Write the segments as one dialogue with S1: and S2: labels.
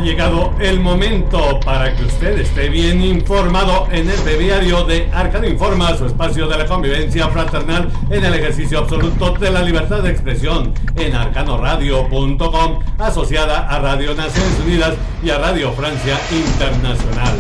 S1: llegado el momento para que usted esté bien informado en el breviario de Arcano Informa, su espacio de la convivencia fraternal en el ejercicio absoluto de la libertad de expresión en arcanoradio.com, asociada a Radio Naciones Unidas y a Radio Francia Internacional.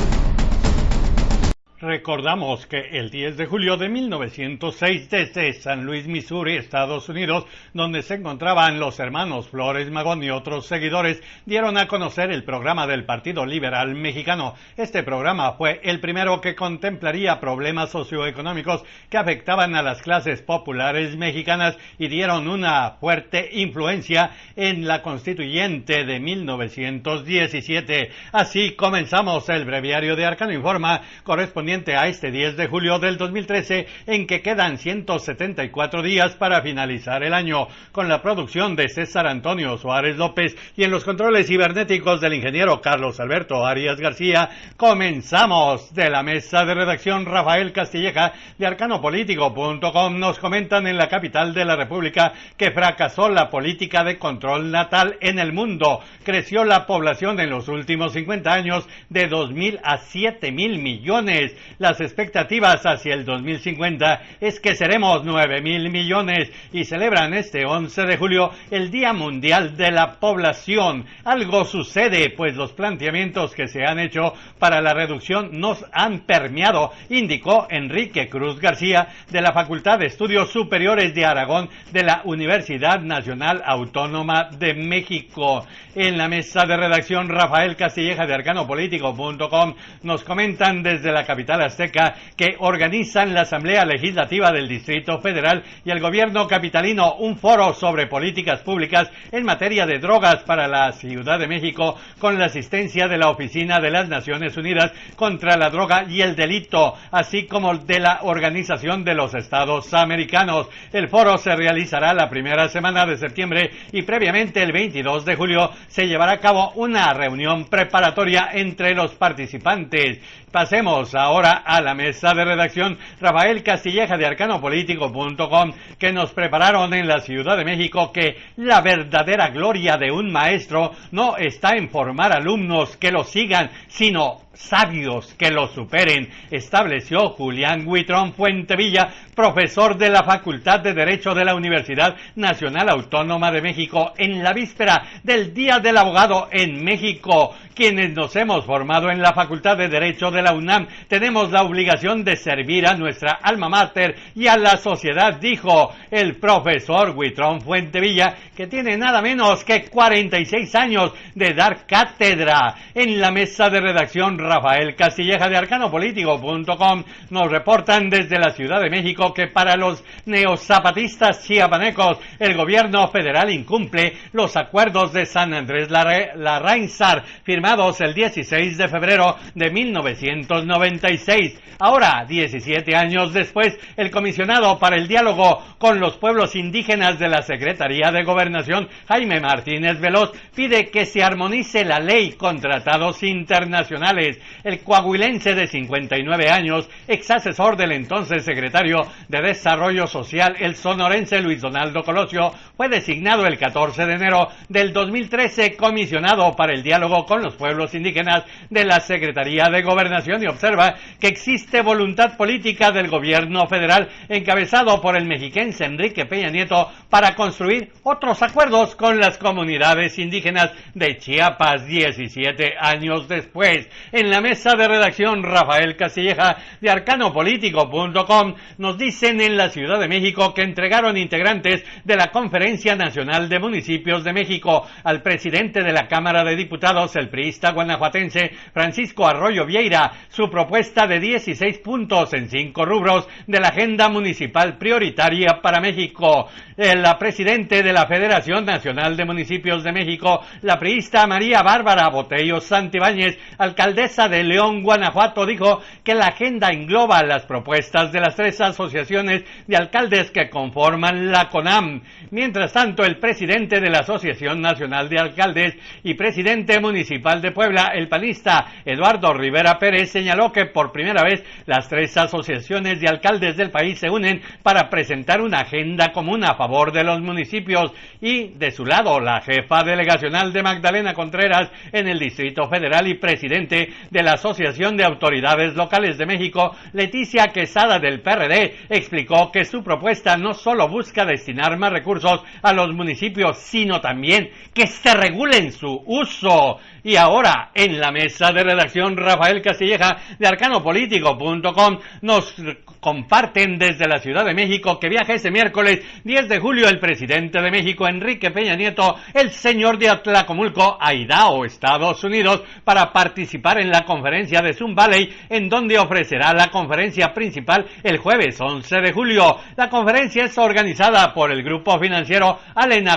S1: Recordamos que el 10 de julio de 1906, desde San Luis, Missouri, Estados Unidos, donde se encontraban los hermanos Flores Magón y otros seguidores, dieron a conocer el programa del Partido Liberal Mexicano. Este programa fue el primero que contemplaría problemas socioeconómicos que afectaban a las clases populares mexicanas y dieron una fuerte influencia en la constituyente de 1917. Así comenzamos el breviario de Arcano Informa, correspondiente a este 10 de julio del 2013, en que quedan 174 días para finalizar el año, con la producción de César Antonio Suárez López y en los controles cibernéticos del ingeniero Carlos Alberto Arias García. Comenzamos. De la mesa de redacción, Rafael Castilleja de arcanopolitico.com nos comentan en la capital de la República que fracasó la política de control natal en el mundo. Creció la población en los últimos 50 años de 2.000 a 7.000 millones. Las expectativas hacia el 2050 es que seremos 9.000 millones y celebran este 11 de julio el Día Mundial de la Población. Algo sucede, pues los planteamientos que se han hecho para la reducción nos han permeado, indicó Enrique Cruz García de la Facultad de Estudios Superiores de Aragón de la Universidad Nacional Autónoma de México. En la mesa de redacción, Rafael Castilleja de arcanopolitico.com nos comentan desde la capital azteca que organizan la Asamblea Legislativa del Distrito Federal y el gobierno capitalino un foro sobre políticas públicas en materia de drogas para la Ciudad de México, con la asistencia de la Oficina de las Naciones Unidas contra la Droga y el Delito, así como de la Organización de los Estados Americanos. El foro se realizará la primera semana de septiembre y previamente el 22 de julio se llevará a cabo una reunión preparatoria entre los participantes. Pasemos ahora a la mesa de redacción, Rafael Castilleja de arcanopolitico.com, que nos prepararon en la Ciudad de México que la verdadera gloria de un maestro no está en formar alumnos que lo sigan, sino sabios que lo superen, estableció Julián Huitrón Fuentevilla, profesor de la Facultad de Derecho de la Universidad Nacional Autónoma de México, en la víspera del Día del Abogado en México. Quienes nos hemos formado en la Facultad de Derecho de la UNAM tenemos la obligación de servir a nuestra alma mater y a la sociedad, dijo el profesor Huitrón Fuentevilla, que tiene nada menos que 46 años de dar cátedra. En la mesa de redacción, Rafael Castilleja de arcanopolitico.com nos reportan desde la Ciudad de México que para los neozapatistas chiapanecos el gobierno federal incumple los acuerdos de San Andrés Larrainzar firmados el 16 de febrero de 1996. Ahora, 17 años después, el comisionado para el diálogo con los pueblos indígenas de la Secretaría de Gobernación, Jaime Martínez Veloz, pide que se armonice la ley con tratados internacionales. El coahuilense de 59 años, ex asesor del entonces secretario de Desarrollo Social, el sonorense Luis Donaldo Colosio, fue designado el 14 de enero del 2013 comisionado para el diálogo con los pueblos indígenas de la Secretaría de Gobernación y observa que existe voluntad política del gobierno federal encabezado por el mexiquense Enrique Peña Nieto para construir otros acuerdos con las comunidades indígenas de Chiapas 17 años después. En la mesa de redacción, Rafael Castilleja de arcanopolitico.com nos dicen en la Ciudad de México que entregaron integrantes de la Conferencia Nacional de Municipios de México al presidente de la Cámara de Diputados, el priista guanajuatense Francisco Arroyo Vieira, su propuesta de 16 puntos en 5 rubros de la agenda municipal prioritaria para México. La presidente de la Federación Nacional de Municipios de México, la priista María Bárbara Botello Santibáñez, alcaldesa alcaldesa de León, Guanajuato, dijo que la agenda engloba las propuestas de las 3 asociaciones de alcaldes que conforman la CONAM. Mientras tanto, el presidente de la Asociación Nacional de Alcaldes y presidente municipal de Puebla, el panista Eduardo Rivera Pérez, señaló que por primera vez las 3 asociaciones de alcaldes del país se unen para presentar una agenda común a favor de los municipios. Y de su lado, la jefa delegacional de Magdalena Contreras en el Distrito Federal y presidente de la Asociación de Autoridades Locales de México, Leticia Quesada del PRD, explicó que su propuesta no solo busca destinar más recursos a los municipios, sino también que se regulen su uso. Y ahora, en la mesa de redacción, Rafael Castilleja de arcanopolitico.com nos comparten desde la Ciudad de México que viaja ese miércoles 10 de julio el presidente de México, Enrique Peña Nieto, el señor de Atlacomulco, a Idaho, Estados Unidos, para participar en la conferencia de Sun Valley, en donde ofrecerá la conferencia principal el jueves 11 de julio. La conferencia es organizada por el grupo financiero Allen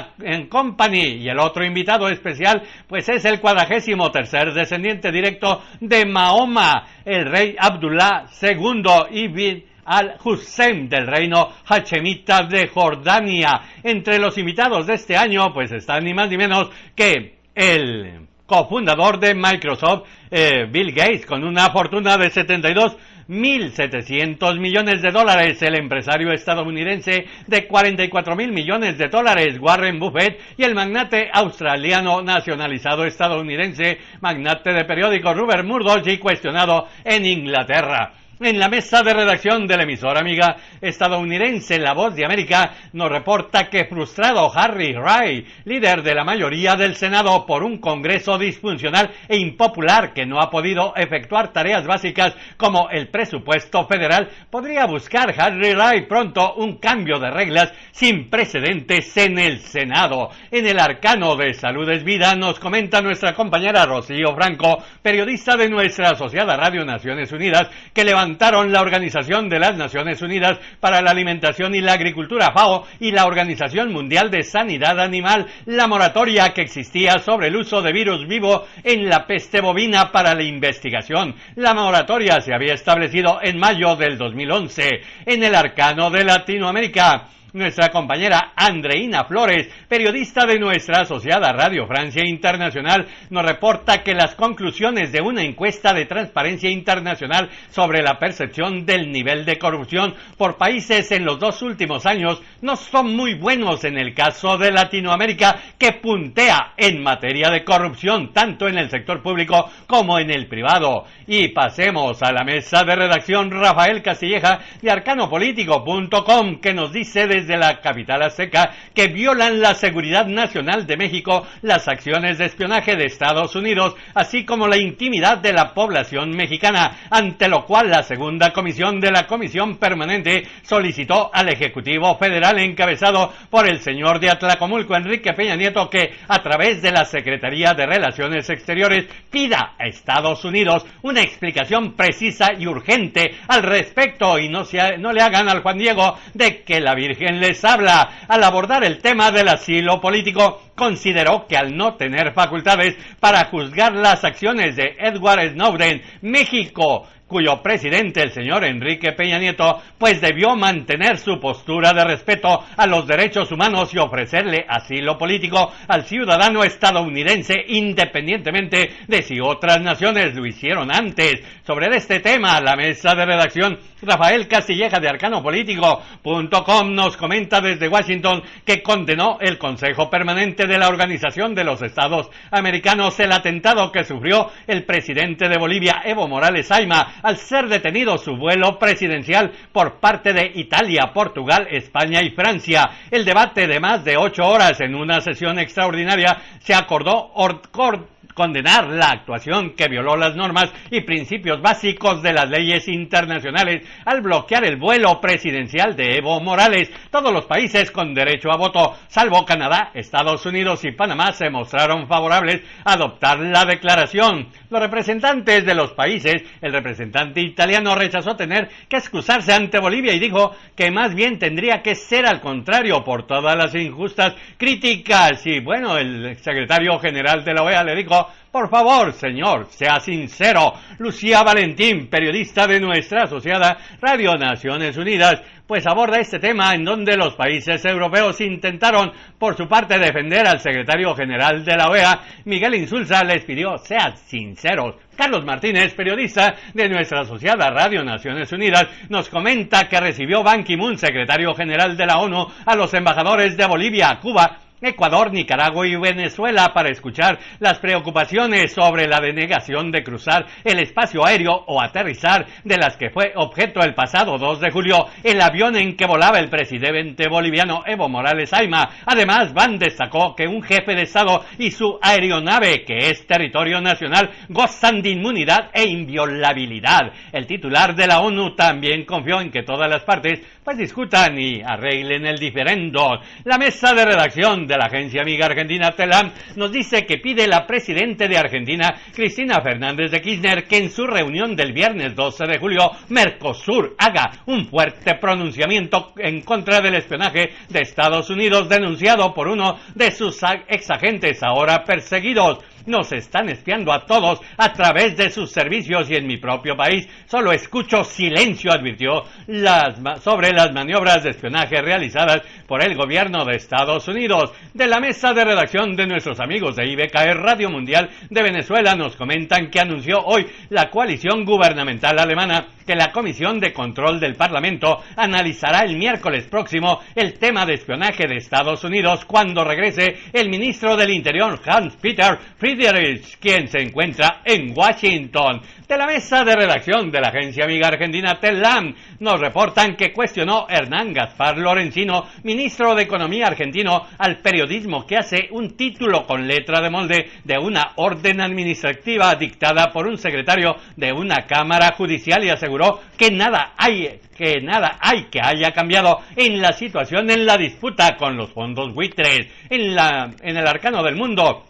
S1: & Company y el otro invitado especial pues es el 43º descendiente directo de Mahoma, el rey Abdullah II Ibn al-Hussein del reino hachemita de Jordania. Entre los invitados de este año pues están ni más ni menos que el cofundador de Microsoft, Bill Gates, con una fortuna de 72.700 millones de dólares, el empresario estadounidense de 44.000 millones de dólares, Warren Buffett, y el magnate australiano nacionalizado estadounidense, magnate de periódicos, Rupert Murdoch, y cuestionado en Inglaterra. En la mesa de redacción de la emisora amiga estadounidense La Voz de América, nos reporta que frustrado Harry Reid, líder de la mayoría del Senado, por un Congreso disfuncional e impopular que no ha podido efectuar tareas básicas como el presupuesto federal, podría buscar Harry Reid pronto un cambio de reglas sin precedentes en el Senado. En el arcano de Salud es Vida nos comenta nuestra compañera Rocío Franco, periodista de nuestra asociada Radio Naciones Unidas, que levantaron la Organización de las Naciones Unidas para la Alimentación y la Agricultura, FAO, y la Organización Mundial de Sanidad Animal, la moratoria que existía sobre el uso de virus vivo en la peste bovina para la investigación. La moratoria se había establecido en mayo del 2011. En el arcano de Latinoamérica, nuestra compañera Andreina Flores, periodista de nuestra asociada Radio Francia Internacional, nos reporta que las conclusiones de una encuesta de Transparencia Internacional sobre la percepción del nivel de corrupción por países en los 2 últimos años no son muy buenos en el caso de Latinoamérica, que puntea en materia de corrupción tanto en el sector público como en el privado. Y pasemos a la mesa de redacción, Rafael Castilleja de arcanopolitico.com, que nos dice desde la capital azteca que violan la seguridad nacional de México, las acciones de espionaje de Estados Unidos, así como la intimidad de la población mexicana, ante lo cual la segunda comisión de la Comisión Permanente solicitó al Ejecutivo Federal, encabezado por el señor de Atlacomulco, Enrique Peña Nieto, que a través de la Secretaría de Relaciones Exteriores pida a Estados Unidos una explicación precisa y urgente al respecto, y no le hagan al Juan Diego de que la Virgen les habla. Al abordar el tema del asilo político, consideró que al no tener facultades para juzgar las acciones de Edward Snowden, México, cuyo presidente, el señor Enrique Peña Nieto, pues debió mantener su postura de respeto a los derechos humanos y ofrecerle asilo político al ciudadano estadounidense, independientemente de si otras naciones lo hicieron antes. Sobre este tema, la mesa de redacción, Rafael Castilleja de arcanopolitico.com, nos comenta desde Washington que condenó el Consejo Permanente de la Organización de los Estados Americanos el atentado que sufrió el presidente de Bolivia, Evo Morales Ayma, al ser detenido su vuelo presidencial por parte de Italia, Portugal, España y Francia. El debate de más de 8 horas en una sesión extraordinaria se acordó condenar la actuación que violó las normas y principios básicos de las leyes internacionales al bloquear el vuelo presidencial de Evo Morales. Todos los países con derecho a voto, salvo Canadá, Estados Unidos y Panamá, se mostraron favorables a adoptar la declaración. Los representantes de los países, el representante italiano rechazó tener que excusarse ante Bolivia y dijo que más bien tendría que ser al contrario por todas las injustas críticas. Y bueno, el secretario general de la OEA le dijo Julio. Por favor, señor, sea sincero. Lucía Valentín, periodista de nuestra asociada Radio Naciones Unidas, pues aborda este tema en donde los países europeos intentaron, por su parte, defender al secretario general de la OEA. Miguel Insulza les pidió, sean sinceros. Carlos Martínez, periodista de nuestra asociada Radio Naciones Unidas, nos comenta que recibió Ban Ki-moon, secretario general de la ONU, a los embajadores de Bolivia, Cuba, Ecuador, Nicaragua y Venezuela para escuchar las preocupaciones sobre la denegación de cruzar el espacio aéreo o aterrizar de las que fue objeto el pasado 2 de julio el avión en que volaba el presidente boliviano Evo Morales Ayma. Además, Ban destacó que un jefe de Estado y su aeronave, que es territorio nacional, gozan de inmunidad e inviolabilidad. El titular de la ONU también confió en que todas las partes discutan y arreglen el diferendo. La mesa de redacción de la agencia amiga argentina Telam nos dice que pide la presidenta de Argentina, Cristina Fernández de Kirchner, que en su reunión del viernes 12 de julio, Mercosur haga un fuerte pronunciamiento en contra del espionaje de Estados Unidos denunciado por uno de sus exagentes ahora perseguidos. Nos están espiando a todos a través de sus servicios y en mi propio país solo escucho silencio, advirtió sobre las maniobras de espionaje realizadas por el gobierno de Estados Unidos. De la mesa de redacción de nuestros amigos de IBKR Radio Mundial de Venezuela nos comentan que anunció hoy la coalición gubernamental alemana que la Comisión de Control del Parlamento analizará el miércoles próximo el tema de espionaje de Estados Unidos cuando regrese el ministro del Interior Hans-Peter Friedrich, quien se encuentra en Washington. De la mesa de redacción de la agencia amiga argentina Telam nos reportan que cuestionó Hernán Gaspar Lorenzino, ministro de Economía argentino, al periodismo que hace un título con letra de molde de una orden administrativa dictada por un secretario de una cámara judicial y aseguró que nada hay que haya cambiado en la situación en la disputa con los fondos buitres. En el arcano del mundo,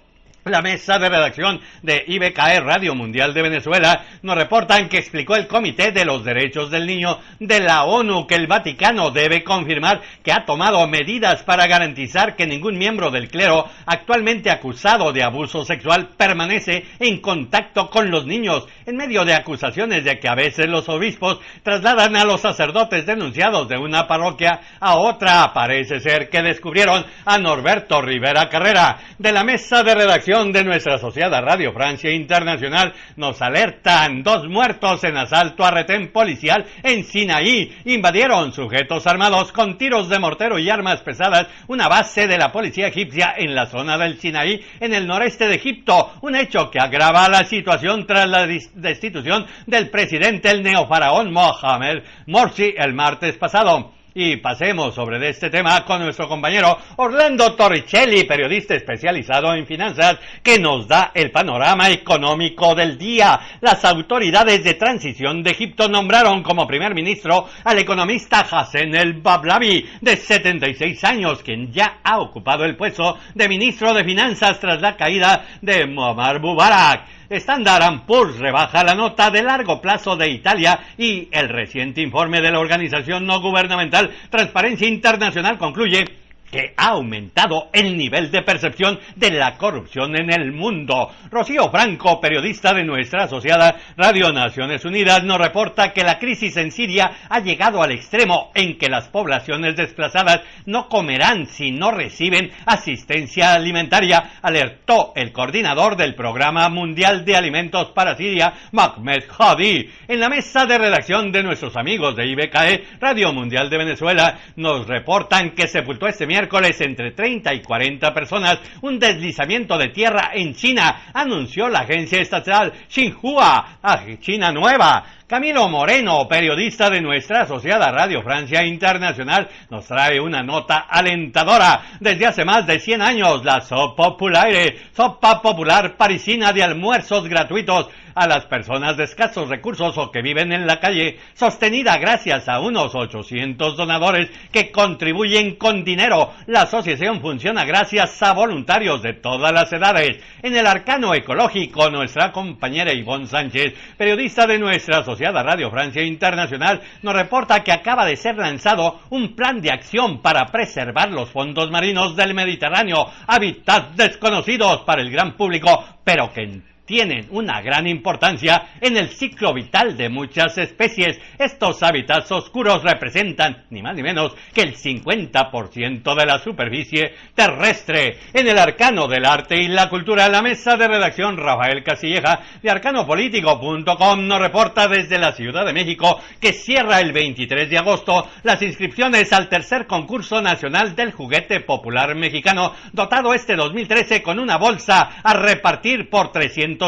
S1: la mesa de redacción de IBKR Radio Mundial de Venezuela nos reportan que explicó el Comité de los Derechos del Niño de la ONU que el Vaticano debe confirmar que ha tomado medidas para garantizar que ningún miembro del clero actualmente acusado de abuso sexual permanece en contacto con los niños, en medio de acusaciones de que a veces los obispos trasladan a los sacerdotes denunciados de una parroquia a otra. Parece ser que descubrieron a Norberto Rivera Carrera. De la mesa de redacción de nuestra asociada Radio Francia Internacional nos alertan 2 muertos en asalto a retén policial en Sinaí. Invadieron sujetos armados con tiros de mortero y armas pesadas una base de la policía egipcia en la zona del Sinaí en el noreste de Egipto, un hecho que agrava la situación tras la destitución del presidente el neofaraón Mohamed Morsi el martes pasado. Y pasemos sobre este tema con nuestro compañero Orlando Torricelli, periodista especializado en finanzas, que nos da el panorama económico del día. Las autoridades de transición de Egipto nombraron como primer ministro al economista Hassan el-Bablavi, de 76 años, quien ya ha ocupado el puesto de ministro de Finanzas tras la caída de Muammar Mubarak. Standard & Poor's rebaja la nota de largo plazo de Italia y el reciente informe de la organización no gubernamental Transparencia Internacional concluye que ha aumentado el nivel de percepción de la corrupción en el mundo. Rocío Franco, periodista de nuestra asociada Radio Naciones Unidas, nos reporta que la crisis en Siria ha llegado al extremo en que las poblaciones desplazadas no comerán si no reciben asistencia alimentaria, alertó el coordinador del Programa Mundial de Alimentos para Siria, Mahmed Hadi. En la mesa de redacción de nuestros amigos de IBKE Radio Mundial de Venezuela nos reportan que sepultó este miércoles entre 30 y 40 personas un deslizamiento de tierra en China, anunció la agencia estatal Xinhua, China Nueva. Camilo Moreno, periodista de nuestra asociada Radio Francia Internacional, nos trae una nota alentadora. Desde hace más de 100 años, la sopa popular parisina de almuerzos gratuitos a las personas de escasos recursos o que viven en la calle, sostenida gracias a unos 800 donadores que contribuyen con dinero. La asociación funciona gracias a voluntarios de todas las edades. En el arcano ecológico, nuestra compañera Ivonne Sánchez, periodista de nuestra asociación asociada Radio Francia Internacional nos reporta que acaba de ser lanzado un plan de acción para preservar los fondos marinos del Mediterráneo, hábitats desconocidos para el gran público, pero que tienen una gran importancia en el ciclo vital de muchas especies. Estos hábitats oscuros representan ni más ni menos que el 50% de la superficie terrestre. En el Arcano del Arte y la Cultura, la mesa de redacción Rafael Casilleja de arcanopolitico.com nos reporta desde la Ciudad de México que cierra el 23 de agosto las inscripciones al tercer concurso nacional del juguete popular mexicano, dotado este 2013 con una bolsa a repartir por 350,000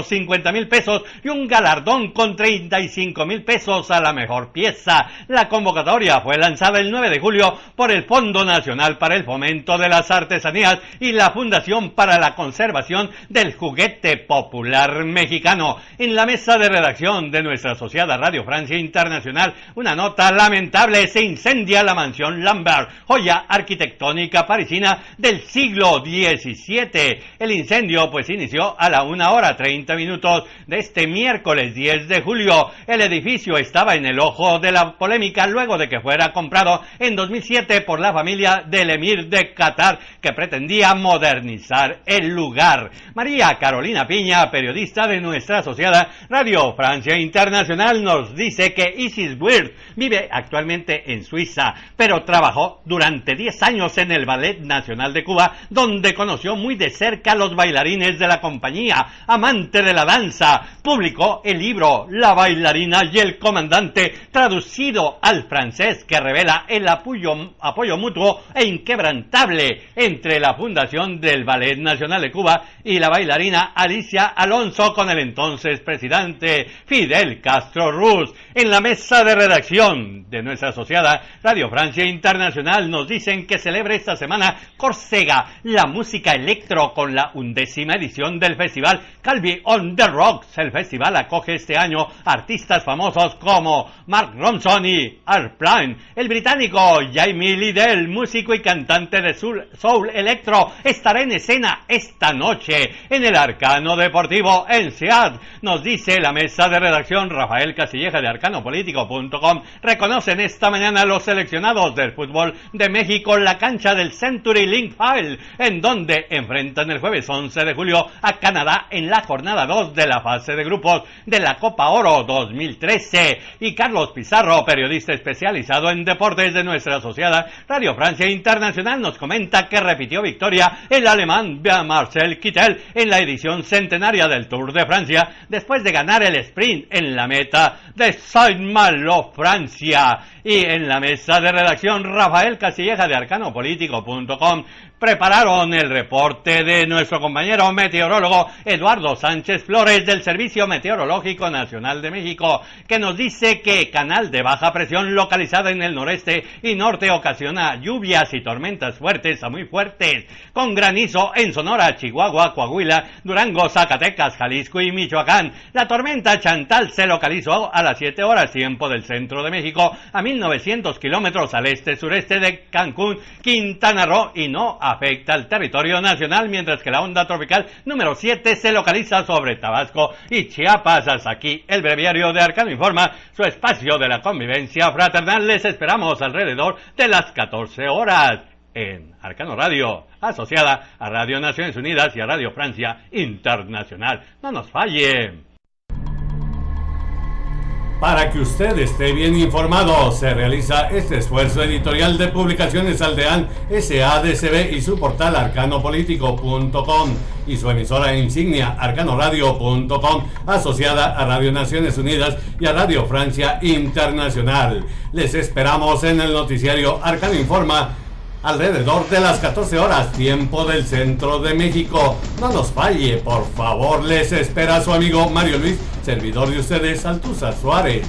S1: pesos y un galardón con 35,000 pesos a la mejor pieza. La convocatoria fue lanzada el 9 de julio por el Fondo Nacional para el Fomento de las Artesanías y la Fundación para la Conservación del Juguete Popular Mexicano. En la mesa de redacción de nuestra asociada Radio Francia Internacional, una nota lamentable: se incendia la mansión Lambert, joya arquitectónica parisina del siglo XVII. El incendio inició a la 1:30 de este miércoles 10 de julio. El edificio estaba en el ojo de la polémica luego de que fuera comprado en 2007 por la familia del emir de Qatar, que pretendía modernizar el lugar. María Carolina Piña, periodista de nuestra asociada Radio Francia Internacional, nos dice que Isis Wirth vive actualmente en Suiza, pero trabajó durante 10 años en el Ballet Nacional de Cuba, donde conoció muy de cerca a los bailarines de la compañía. Amante de la danza, publicó el libro La bailarina y el comandante, traducido al francés, que revela el apoyo mutuo e inquebrantable entre la Fundación del Ballet Nacional de Cuba y la bailarina Alicia Alonso con el entonces presidente Fidel Castro Ruz. En la mesa de redacción de nuestra asociada Radio Francia Internacional nos dicen que celebra esta semana Córcega la música electro con la 11ª edición del festival Calvi on the Rocks. El festival acoge este año artistas famosos como Mark Ronson y Art Plant. El británico Jamie Liddell, músico y cantante de soul electro, estará en escena esta noche en el Arcano Deportivo en Seattle. Nos dice la mesa de redacción Rafael Casilleja de arcanopolitico.com. Reconocen esta mañana los seleccionados del fútbol de México la cancha del Century Link File, en donde enfrentan el jueves 11 de julio a Canadá en la jornada 2 de la fase de grupos de la Copa Oro 2013. Y Carlos Pizarro, periodista especializado en deportes de nuestra asociada Radio Francia Internacional, nos comenta que repitió victoria el alemán Marcel Kittel en la edición centenaria del Tour de Francia, después de ganar el sprint en la meta de Saint-Malo, Francia. Y en la mesa de redacción Rafael Casilleja de arcanopolitico.com prepararon el reporte de nuestro compañero meteorólogo Eduardo Sánchez Flores del Servicio Meteorológico Nacional de México, que nos dice que canal de baja presión localizada en el noreste y norte ocasiona lluvias y tormentas fuertes a muy fuertes, con granizo en Sonora, Chihuahua, Coahuila, Durango, Zacatecas, Jalisco y Michoacán. La tormenta Chantal se localizó a las 7 horas tiempo del centro de México, a 1900 kilómetros al este-sureste de Cancún, Quintana Roo, y no afecta al territorio nacional, mientras que la onda tropical número 7 se localiza sobre Tabasco y Chiapas. Hasta aquí el breviario de Arcano Informa, su espacio de la convivencia fraternal. Les esperamos alrededor de las 14 horas en Arcano Radio, asociada a Radio Naciones Unidas y a Radio Francia Internacional. No nos falle. Para que usted esté bien informado, se realiza este esfuerzo editorial de Publicaciones Aldeán SADCB y su portal arcanopolitico.com y su emisora insignia arcanoradio.com, asociada a Radio Naciones Unidas y a Radio Francia Internacional. Les esperamos en el noticiario Arcano Informa alrededor de las 14 horas, tiempo del centro de México. No nos falle, por favor, les espera su amigo Mario Luis, servidor de ustedes, Altuza Suárez.